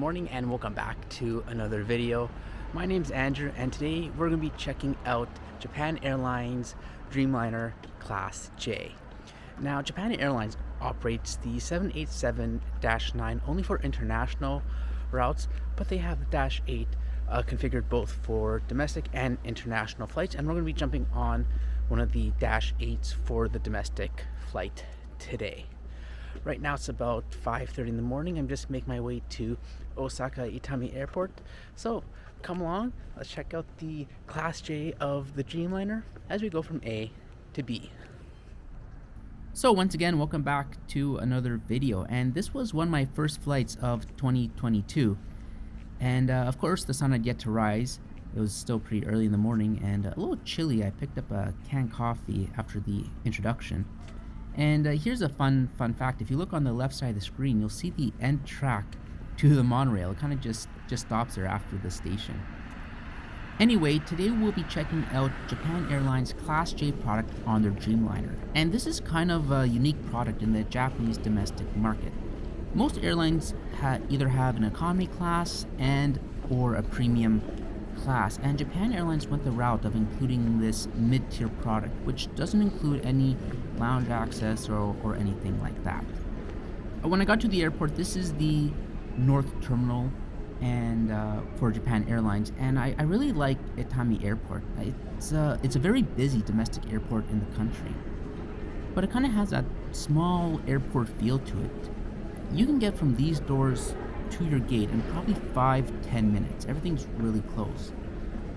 morning and welcome back to another video. My name's Andrew and today we're going to be checking out Japan Airlines Dreamliner Class J. Now Japan Airlines operates the 787-9 only for international routes, but they have the Dash 8 configured both for domestic and international flights, and we're going to be jumping on one of the Dash 8s for the domestic flight today. Right now it's about 5:30 in the morning. I'm just making my way to Osaka Itami Airport. So come along, let's check out the Class J of the Dreamliner as we go from A to B. So once again, welcome back to another video, and this was one of my first flights of 2022. And of course the sun had yet to rise. It was still pretty early in the morning and a little chilly. I picked up a canned coffee after the introduction. And here's a fun fact. If you look on the left side of the screen, you'll see the end track to the monorail. It kind of just stops there after the station. Anyway, today we'll be checking out Japan Airlines Class J product on their Dreamliner. And this is kind of a unique product in the Japanese domestic market. Most airlines either have an economy class or a premium class, and Japan Airlines went the route of including this mid-tier product, which doesn't include any lounge access or anything like that. When I got to the airport, this is the North Terminal and for Japan Airlines, and I really like Itami Airport. It's a very busy domestic airport in the country, but it kind of has that small airport feel to it. You can get from these doors to your gate in probably 5-10 minutes. Everything's really close.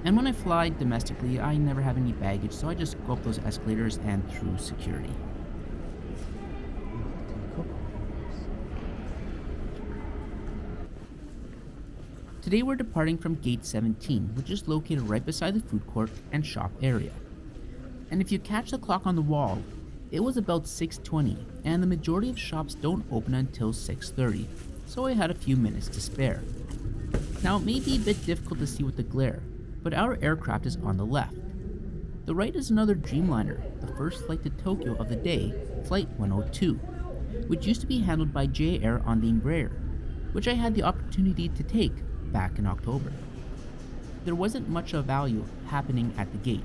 And when I fly domestically, I never have any baggage, so I just go up those escalators and through security. Today we're departing from Gate 17, which is located right beside the food court and shop area. And if you catch the clock on the wall, it was about 6:20, and the majority of shops don't open until 6:30. So I had a few minutes to spare. Now it may be a bit difficult to see with the glare, but our aircraft is on the left. The right is another Dreamliner, the first flight to Tokyo of the day, Flight 102, which used to be handled by J Air on the Embraer, which I had the opportunity to take back in October. There wasn't much of value happening at the gate,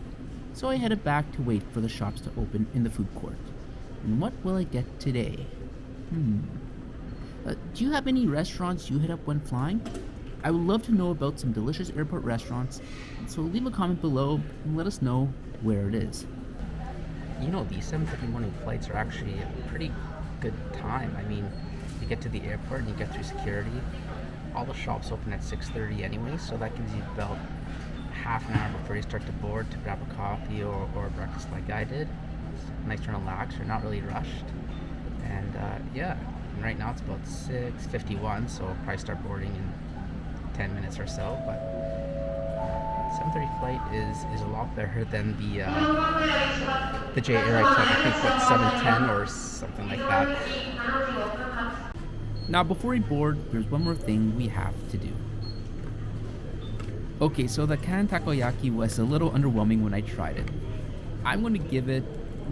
so I headed back to wait for the shops to open in the food court. And what will I get today? Do you have any restaurants you hit up when flying? I would love to know about some delicious airport restaurants, so leave a comment below and let us know where it is. You know, these 7:30 morning flights are actually a pretty good time. I mean, you get to the airport and you get through security. All the shops open at 6:30 anyway, so that gives you about half an hour before you start to board to grab a coffee or breakfast like I did. It's nice to relax, you're not really rushed. And yeah. And right now it's about 6:51, so I'll probably start boarding in 10 minutes or so. But 7:30 flight is a lot better than the J Air I took. I think what 7:10 or something like that. Now before we board, there's one more thing we have to do. Okay, so the canned takoyaki was a little underwhelming when I tried it. I'm going to give it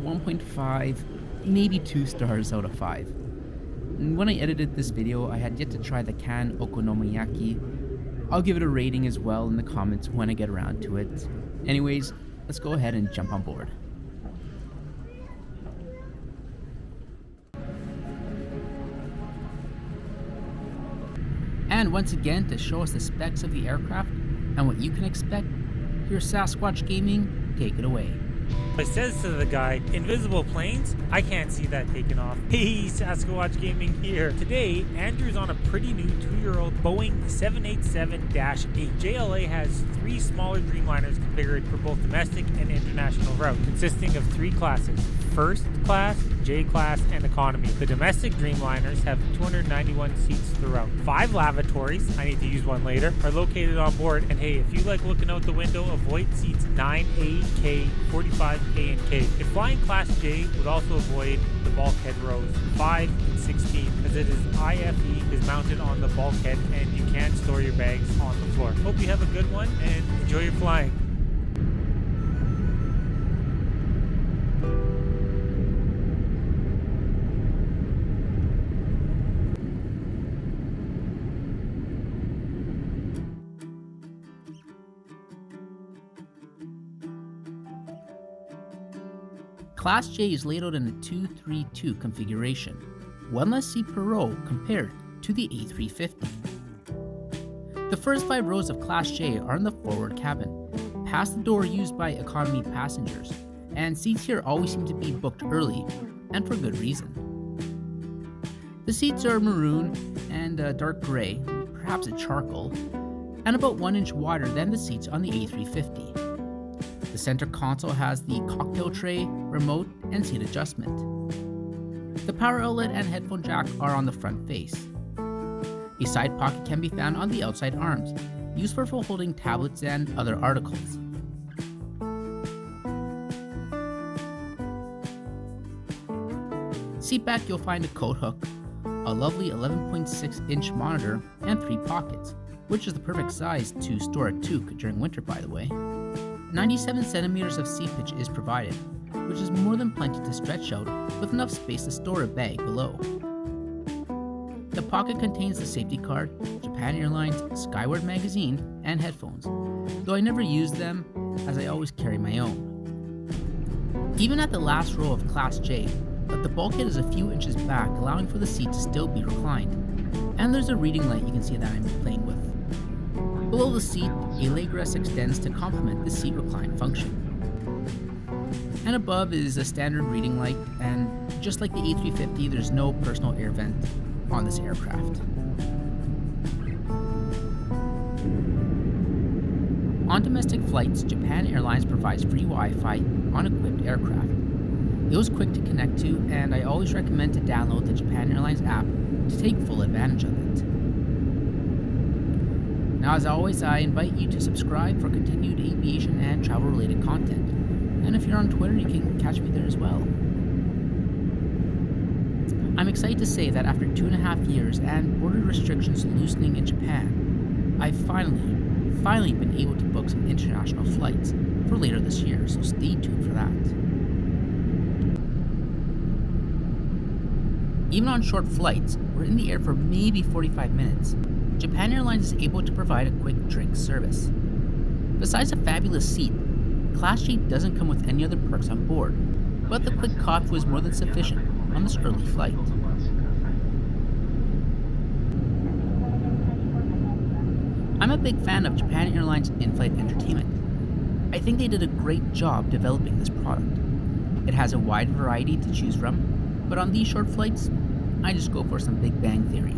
1.5, maybe 2 stars out of 5. And when I edited this video, I had yet to try the canned okonomiyaki. I'll give it a rating as well in the comments when I get around to it. Anyways, let's go ahead and jump on board. And once again, to show us the specs of the aircraft and what you can expect, here's Sasquatch Gaming, take it away. It says to the guy, invisible planes? I can't see that taking off. Hey, Sasquatch Gaming here. Today, Andrew's on a pretty new 2-year-old Boeing 787-8. JLA has 3 smaller Dreamliners configured for both domestic and international routes, consisting of 3 classes: First Class, J Class, and Economy. The domestic Dreamliners have 291 seats throughout. 5 lavatories, I need to use one later, are located on board. And hey, if you like looking out the window, avoid seats 9A, K, 45, A, and K. If flying Class J would also avoid the bulkhead rows 5 and 16, as it is IFE is mounted on the bulkhead and you can't store your bags on the floor. Hope you have a good one and enjoy your flying. Class J is laid out in a 2-3-2 configuration, one less seat per row compared to the A350. The first 5 rows of Class J are in the forward cabin, past the door used by economy passengers, and seats here always seem to be booked early, and for good reason. The seats are maroon and dark gray, perhaps a charcoal, and about 1 inch wider than the seats on the A350. The center console has the cocktail tray, remote, and seat adjustment. The power outlet and headphone jack are on the front face. A side pocket can be found on the outside arms, useful for holding tablets and other articles. Seat back you'll find a coat hook, a lovely 11.6-inch monitor, and 3 pockets, which is the perfect size to store a toque during winter, by the way. 97 centimeters of seat pitch is provided, which is more than plenty to stretch out with enough space to store a bag below. The pocket contains the safety card, Japan Airlines, Skyward magazine, and headphones, though I never use them as I always carry my own. Even at the last row of Class J, but the bulkhead is a few inches back, allowing for the seat to still be reclined. And there's a reading light you can see that I'm playing with. Below the seat, a leg rest extends to complement the seat recline function. And above is a standard reading light, and just like the A350, there's no personal air vent on this aircraft. On domestic flights, Japan Airlines provides free Wi-Fi on equipped aircraft. It was quick to connect to, and I always recommend to download the Japan Airlines app to take full advantage of it. Now, as always, I invite you to subscribe for continued aviation and travel-related content. And if you're on Twitter, you can catch me there as well. I'm excited to say that after 2.5 years and border restrictions loosening in Japan, I've finally been able to book some international flights for later this year, so stay tuned for that. Even on short flights, we're in the air for maybe 45 minutes. Japan Airlines is able to provide a quick drink service. Besides a fabulous seat, Class J doesn't come with any other perks on board, but the quick coffee was more than sufficient on this early flight. I'm a big fan of Japan Airlines in-flight entertainment. I think they did a great job developing this product. It has a wide variety to choose from, but on these short flights, I just go for some Big Bang Theory.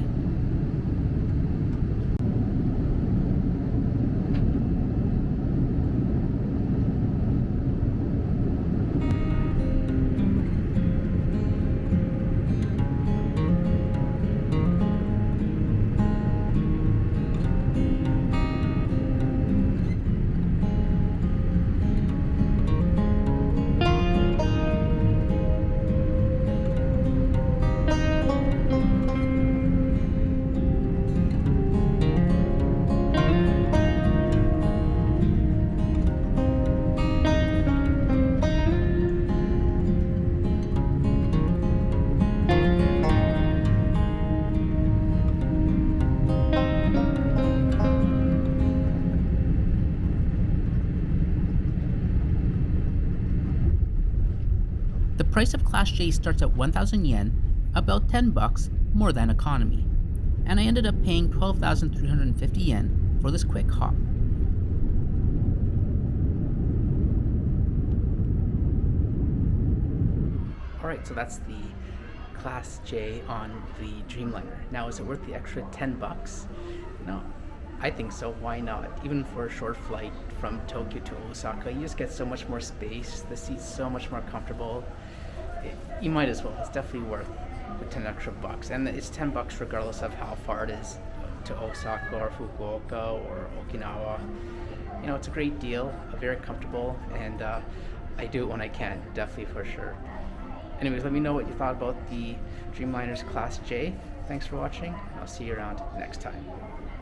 The price of Class J starts at 1,000 yen, about $10 more than economy, and I ended up paying 12,350 yen for this quick hop. Alright, so that's the Class J on the Dreamliner. Now, is it worth the extra $10? No, I think so. Why not? Even for a short flight from Tokyo to Osaka, you just get so much more space. The seat's so much more comfortable. You might as well. It's definitely worth the 10 extra bucks. And it's $10 regardless of how far it is to Osaka or Fukuoka or Okinawa. You know, it's a great deal, very comfortable, and I do it when I can, definitely for sure. Anyways, let me know what you thought about the Dreamliner's Class J. Thanks for watching. I'll see you around next time.